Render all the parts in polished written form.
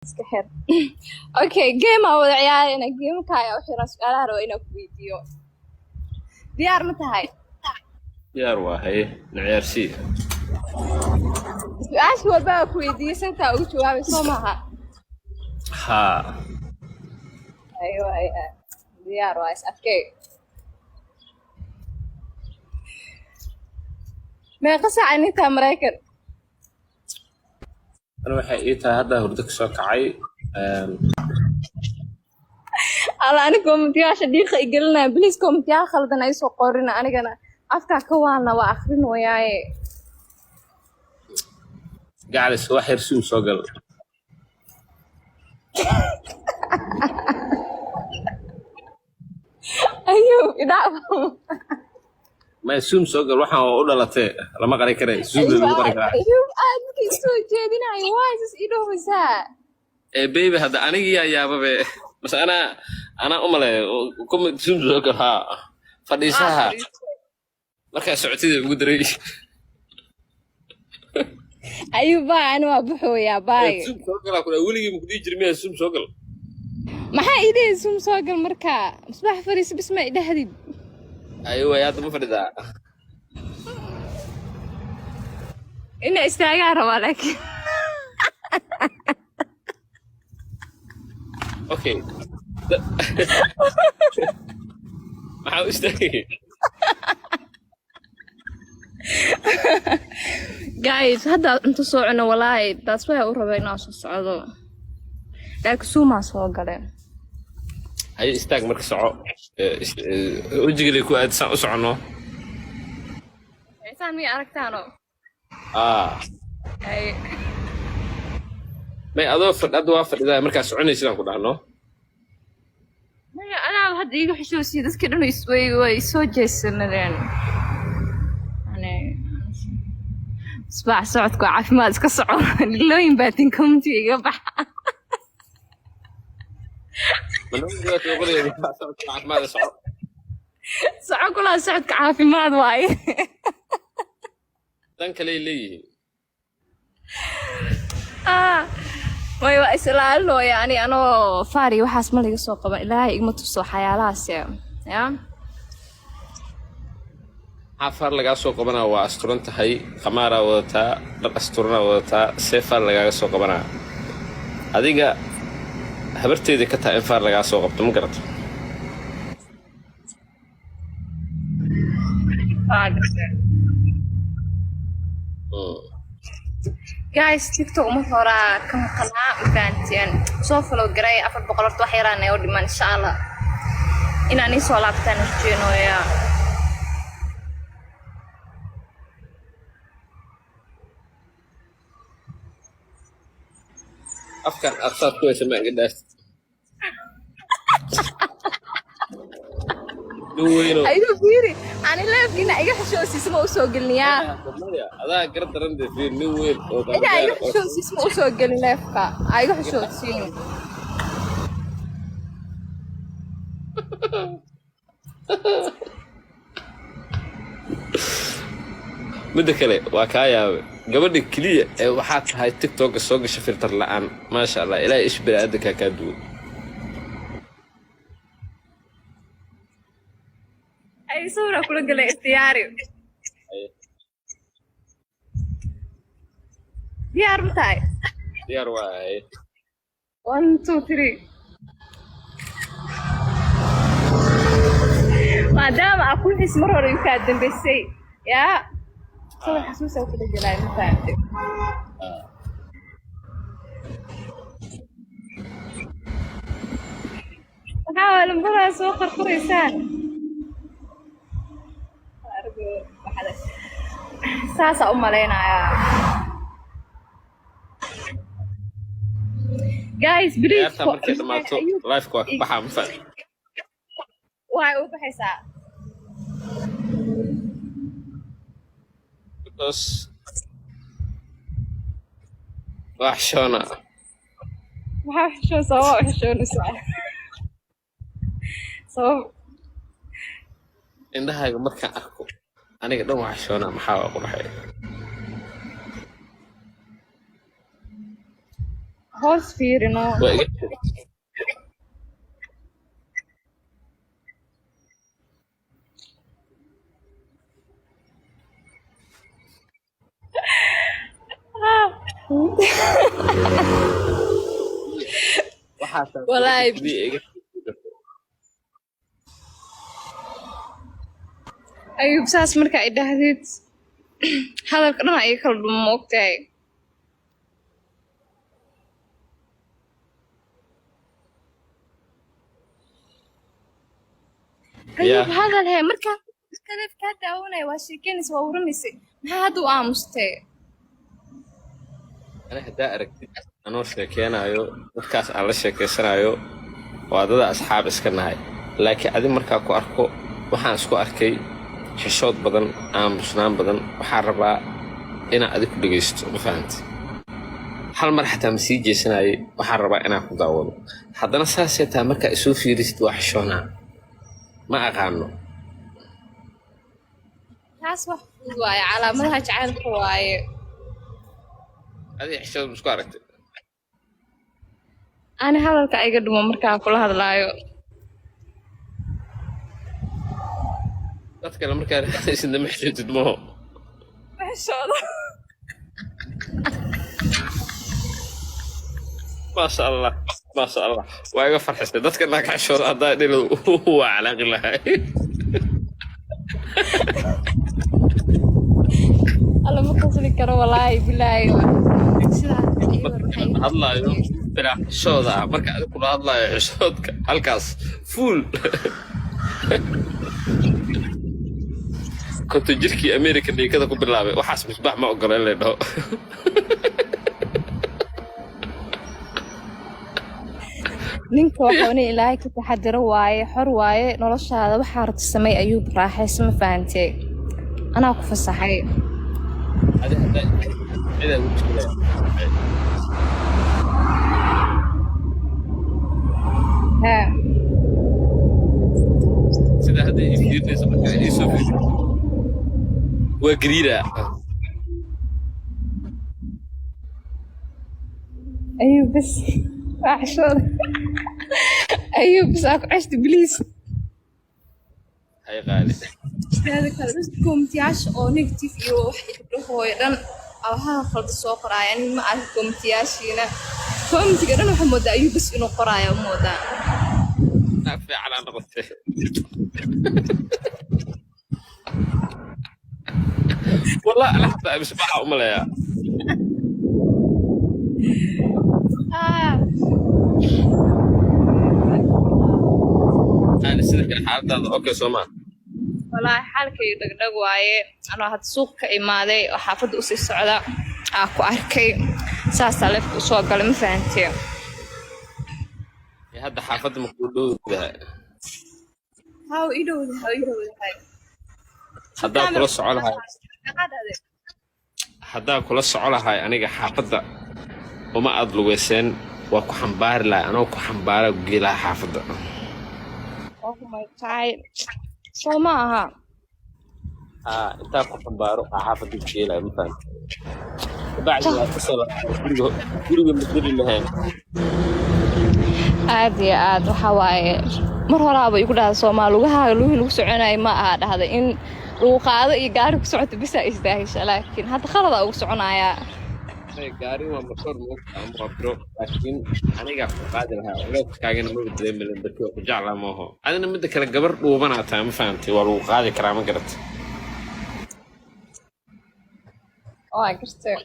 اسكحر. اوكي جيم او عيارنا جيم كايا وحيرا سؤالها رو إنا كويديو ديار متهاي diyaar waa haye naciyaarsii سؤال شو بقى كويديو سنتا او جوابي سومها haa ايوه ايوه ديار وايس اوكي ما قصة انت امريكان ana waxay ii tahay hadda hurdo ka soo kacay على انا كومنتيا شديقة يقلنا بليز كومنتيا خلدنا يسو قورنا انا كنا افكا كوانا واخرين وياي gacalis wax yar si uu soo gal ايوه يدعم ma suum soo gal waxaan waa u dhalatee lama qari kare suum lagu qari karaa ايوه ادكي سو جيدنا وايس ايدو مساء baby hadda anigii yaa yaababe bas ana u malay kuma suum soo gal haa fadhiisaha markaa socotida ugu daray ايوه باي انا بحو يا باي suum soo galaa kuna weligii ma ku dhihi jirin miyaa suum soo gal maxaa idin soo gal markaa misbaax fariis bisma idhahdid aywa hadda ma fadhidaa ina istaagaa rabaa laakiin okay maxaa u istaagay guys hadda inta soo cuno walaahi taas way u rabaa inaan soo socdo laakiin suumaa soo galeen haye istaag marka soco wejigalay ku aadsan u soconno intaan mi aragtaano ay may adoo hadda waa fadhidaa markaa soconay sidaan ku dhahno maya anaa hadda iga xishoosiyo dadkii dhan way soo jeesanadeen isbaax socodku caafimaad iska soco lilooyin baatin community iga baxa soco kulaa socodka caafimaad waaye dan kaley leeyihiin way waa islaalino yani anoo faari waxaas ma laga soo qaban ilaahay igma tuso xayaalahaas ya xafar lagaa soo qabanaa waa asturan tahay qamaaraa wadataa dhar asturanaa wadataa seefaar lagaaga soo qabanaa adiga habarteedii ka tahay in faar lagaa soo qabto ma garato guys tiktok ma horaa ka maqanaa mafahanteen soo follow garay 400 horta wax yaraan oo dhiman insha Allah inaan soo laabtaan rajeenooya afkan aqsaad ku haysa ma iga dhaaftid ayuu fiiri ani leefkina iga xishoosiisma u soo gelniyaa adaa gar daran dee fiir nin weyn oo ina iga xishoosiisma u soo gelin leefka iga xishoosiin midda kale waa kaa yaabe gabadha keliya ee waxaa tahay tiktoka soo gasha filter la'aan maasha allah ilaahay ish bini'aadankaa kaa duwan ay sawra kula galay ikhtiyaari diyaar ma tahay diyaar waaye 1 2 3 maadaama aku xis mar hore ka dambeysay yaa soo xasuusa kula galay ma fahamtay waxaa lambadaa soo qarqaraysaan saasa u maleynayaa guys please markay dhamaato live-ka waa ka baxaa ma fahmi waxay u baxaysaa because wax shoona maxaa xishoon sababa xishoonaysaa sabab indhahaaga markaan arko aniga dhan wax shoona maxaa waa qurxay hoos fiirino. waa iga waxaa Walahi iga Ayub saas marka ay dhahdid hadalka dhan ay kala dhumo moogtahay. Ayub hadal he marka ka daawanay waa sheekeynaysa waa waramaysay maxaa hadda u aamustay. ana haddaa aragtid anoo sheekeynayo dadkaas aan la sheekeysanayo waa dada asxaab iska nahay laakiin adi markaa ku arko waxaan isku arkay xishood badan aamusnaan badan waxaan rabaa inaa adi ku dhegaysto ma fahanti hal mar xataa ma sii jeesanayay waxaan rabaa inaan ku daawado haddana saasee taa markaa isoo fiirisid waa xishoonaa ma aqaano taas wax fudud waaye calaamadaha jacaylka waaye. adi xishood ma isku aragtay Ani hadalka iga dhumo markaan kula hadlaayo. dadkana markaa raadaysidna ma xishootid maho Xishooda. maasha allah maasha allah waa iga farxisay dadka naag xishooda haddaa dhilo waa calaaqi lahay Alla ma qasli karo wallaahi bilaahi. Sidaas ayuu waxay hadlaayo bilaa xishooda ah marka adi kula hadlaayo xishoodka halkaas fuul konto jirkii america dhiikada ku bilaabay waxaas misbaax ma ogola in la dhaho ninka waxa uu ilaahay ka taxadiro waaye xor waaye noloshaada waxa rabta samay Ayub raaxayso ma fahantay anaa ku fasaxay. adi haddaa cidaa ugu jeclaa Ha sida hadda ii fiirinaysa markaa ii soo fiiri waa gariira Ayub bas waa xishooda. Ayub bas aku ceshti please. hay qaali Sidaada kale dadka koomtiyaasha oo negative iyo wax gabdhahooyo dhan abaha khalda soo qoraya ani ma arko koomtiyaashiina koomtiga dhan waxa moodaa Ayub bas inuu qoraayo moodaa. naag fiican aan noqotay والله انا حتى بسمعها امليا انا سيدك الحالة هذا اوكي سوما والله xalkay dhagdhag waaye anoo had suuq ka imaaday oo xaafadda u sii socda aan ku arkay saas leef u soo galay ma fahantay. هذا حافظ مقولو ذا How idowdahay هذا كل سعولها هذا كل سعولها أنا حافظة وما أدلوسين وأكو حنبار لا أنا أكو حنبار وجيلها حافظة. Oh my god soo ma aha أنت أكو حنبار وحافظ وجيلها مثلا بعد لا تصل كل مدري لهين aad iyo aad waxa waaye mar horaaba igu dhahay Soomaaliga lagu soconay ma aha dhahday in lagu qaado iyo gaari ku socoto bisa isdaahisha laakiin hadda khalad ugu soconaya gaari waa motor ma abro laakiin aniga ku qaadi lahaa oo kaagana ma badalay milan dadka ku jeclaa ma aha adina mid kale gabar dhuubanaataa ma fahamtay waa lagu qaadi karaa ma garatay oo ay gartay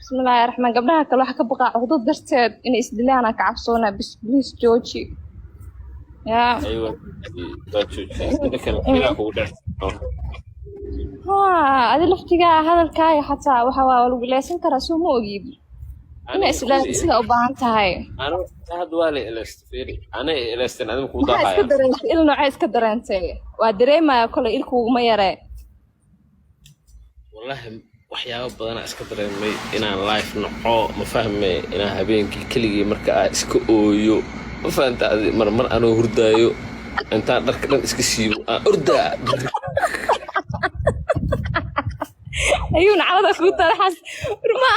بسم الله الرحمن قبلها كل واحد كبقى عقدود درتاد إني إسدلانة كعبصونا بس بليز جوجي يا أيوة جوجي إذا كان كذا هو ده ها هذا الافتقاء هذا الكاي حتى وحوا والولايسين كرسوم موجود أنا إسدلانة سيدا أبانتها هاي أنا هذا والي الاستفيري أنا الاستن أنا مكودا هاي هاي إسكدر أنت إلنا عايز كدر أنت وادري ما كل إلكو ما يرى والله waxyaabo badan iska dareemay inaan live noqo ma fahmay inaan habeenkii kaliya marka iska ooyo ma fahamta mar aan hurdaayo inta dharka dhan iska siibo orda ayuuna calada ku taraxas ma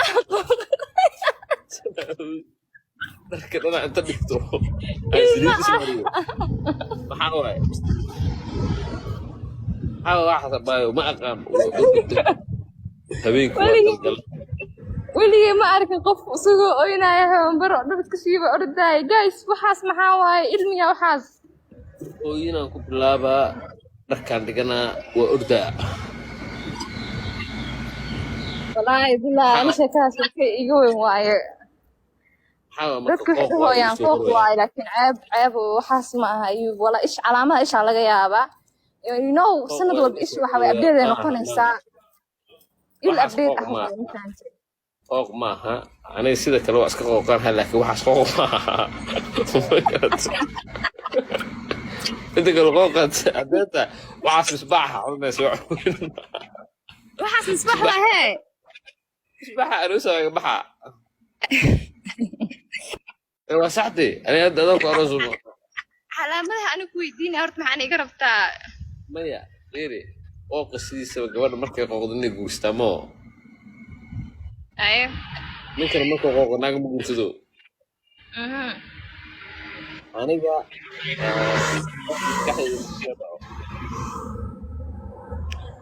dharka dhana inta dhigto ay saliid ismariyo maxaa waaye wax sabayo ma aqaan habeenku waa daldal weligay ma arkin qof isagoo oynaya hambaro dhabad ka shiiba ordaay guys waxaas maxaa waaye ilmiga waxaas ooyinaan ku bilaabaa dharkaan dhiganaa waa ordaa wallaahi bilaa ana sheekadaas markay iga weyn waaye dadka waxay hooyaan qooq waaye laakiin ceeb waxaas ma aha ayuub wala ish calaamada isha laga yaabaa you know sanad walba ish waxa way update ay noqonaysaa il update ah qooq maaha aniga sida kale waa iska qooqaan laakiin waxaas qooq maaha inta kale qooqaad adeeta waxaas misbaaxa cunaysa waxaas misbaax waa hee misbaaxa aruusaga baxa waa saxdii aniga hadda adoo ku aroosumo calaamadaha anigu weydiinaya horta maxaan iga rabtaa maya fiiri qooqa sidiisaba gabadha markay qooqdo inay guurstaa moo aye ninkana markuu qooqo naaga ma guursado aniga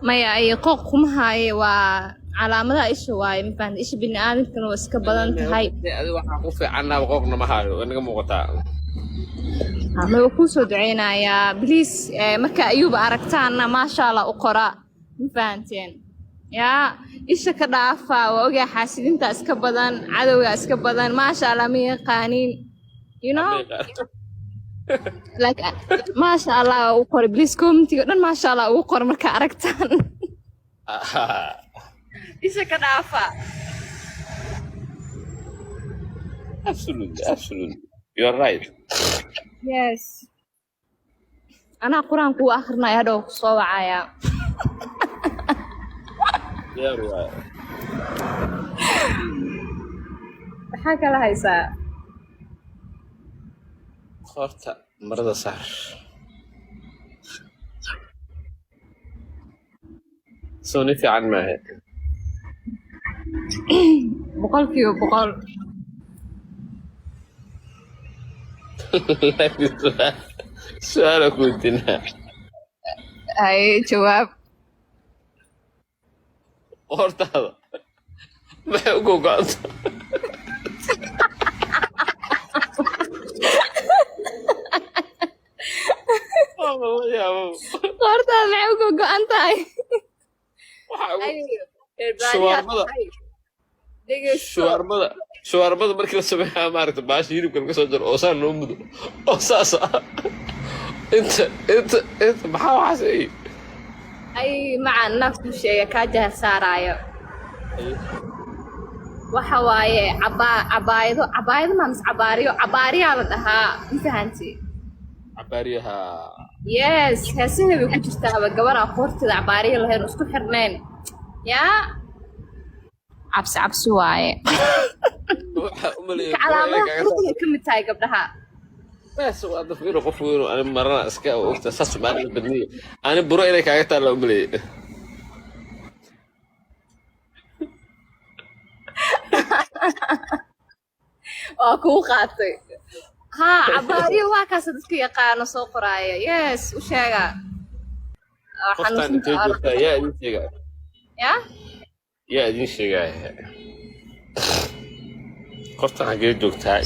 maya ay qooq kuma haaye waa calaamadaha isha waaye mafahanta isha bini aadamkana waa iska badan tahay adi waxaa ku fiicannaaba qooqna ma haayo waa naga muuqataa ma waa kuu soo duceynayaa bliis marka ayuuba aragtaanna maasha allah u qora ma fahanteen yaa isha ka dhaafa waa ogaa xaasidinta iska badan cadowga iska badan maasha allah ma yaqaaniin you know like maasha allah u qora bliis commentiga dhan maasha allah ugu qor marka aragtaan isha ka dhaafa absolutely you're right yes anaa qur-aanku u akrinaya hadhow ku soo wacaya maxaa kala haysaa horta marada saar soo ni fiican maahe boqolkiiba boqol su'aala ku weydiinaa ay jawaab hortaada maxay u gogo'anta hortaada maxay u gogo'an tahay shawaarmada markii la sameeyaa maaragta baasha hilibka laga soo jaro oo saan loo mudo oo saas ah inta maxaa waxaas ay macaan naftu sheega kaa jahar saaraayo waxa waaye cabaayado maamis cabaariyaa la dhahaa ma fahanti cabaariyaha yes heesaha bay ku jirtaaba gabanaa qoorteeda cabaariya lahayn oo isku xirnayn yaa cabsi waaye calaamadaha quruxday ka mid tahay gabdhaha bas waa dafiro qof weyn oo ani marana iska ogta saas maana badniyo ani buro inay kaaga taala u maleeyay waa kuu qaatay ها عبارية واكاسة دكتي يقانا سوق راية يس وشاقا قفتان تيجوكتا يا دين شيقا يا دين شيقا قفتان حقيقة جوكتا